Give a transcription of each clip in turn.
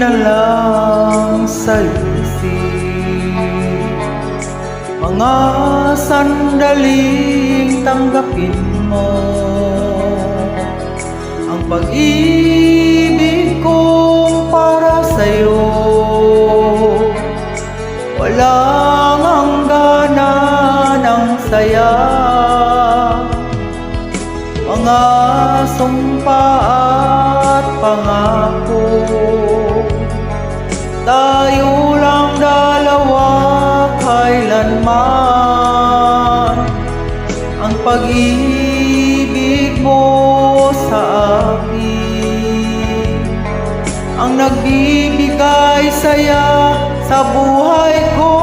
na lang sa isip, mga sandaling tanggapin mo ang pag-ibig kong para sa'yo. Walang hangganan ng saya, mga sumpa at pangako. Tayo lang dalawa kailanman, ang pag-ibig mo sa akin ang nagbibigay saya sa buhay ko.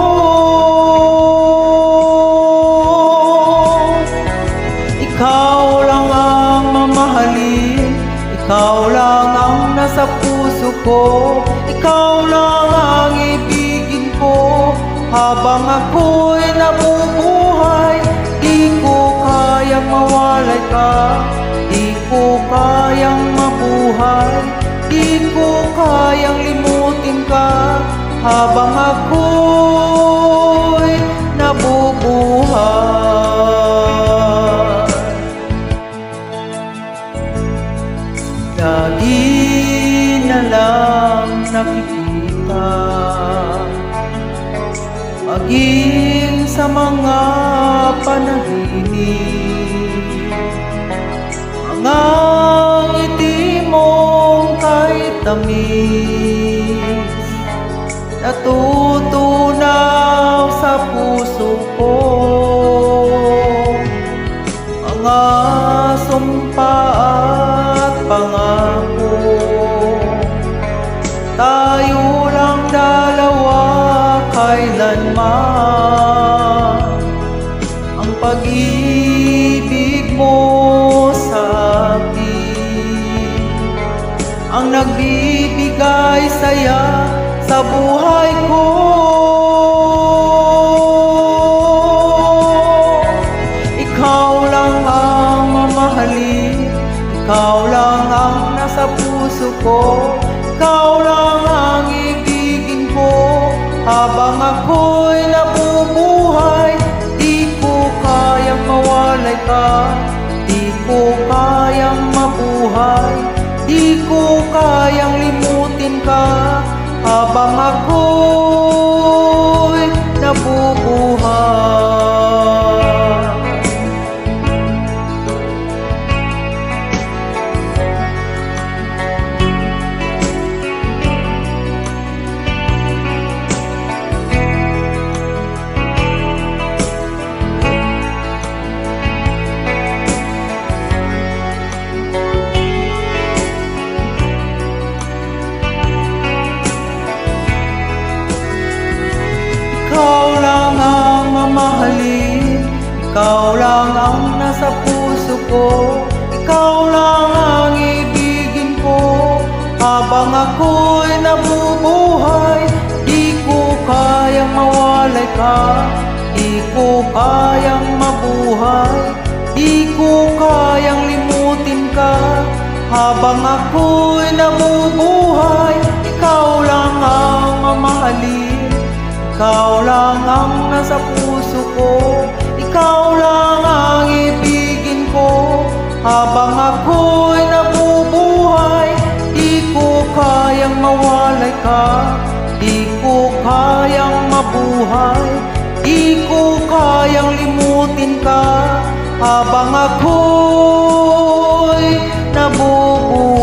Ikaw lang ang mamahalin, ikaw lang ang nasa puso ko, ikaw lang ang ibigin ko habang ako'y nabubuhay. Di ko kayang mawalay ka, di ko kayang mabuhay, di ko kayang limutin ka habang ako'y nabubuhay. Lagi na lang nakikita, maging sa mga panaginip, mga ngiti mong kahit tamis, natutunaw sa puso ko. Mga sumpa at pangako, tayo lang dalawa kailanman, ang pag-ibig mo sa akin ang nagbibigay saya sa buhay ko. Ikaw lang ang mamahalin, ikaw lang ang nasa puso ko, ikaw lang ang ibigin ko habang ako'y nabubuhay. Di ko kayang mawalay ka, di ko kayang mabuhay, di ko kayang limutin ka habang ako'y nabubuhay. Ikaw lang ang mamahalin, ikaw lang ang nasa puso ko, ikaw lang ang ibigin ko habang ako'y nabubuhay. Di ko kayang mawalay ka, di ko kayang mabuhay, di ko kayang limutin ka habang ako'y nabubuhay. Ikaw lang ang mamahalin, ikaw lang ang nasa puso ko, ikaw lang ang ibigin ko habang ako'y nabubuhay. Di ko kayang mawalay ka, di ko kayang mabuhay, di ko kayang limutin ka habang ako'y nabubuhay.